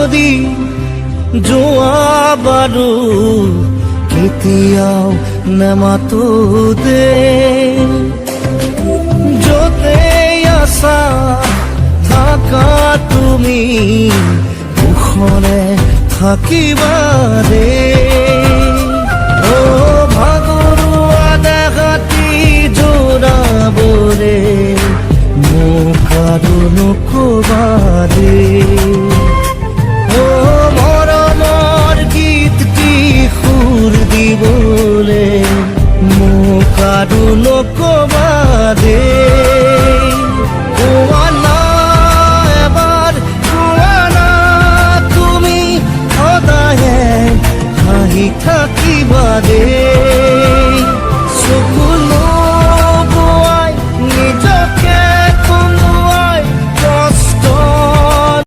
যদি যোৱা বাৰু কেতিয়াও নেমাতো দে য'তে আছা থাকা তুমি কুশলে থাকিবা দে ও ভাগৰুৱা দেহাতি জোৰাবৰে মোক আৰু নকবা দে ও মৰমৰ গীতটি সুৰ দিবলে মোক আৰু নকবা দে কোৱা না এবাৰ কোৱা না তুমি সদায়ে হাঁহি থাকিবা দে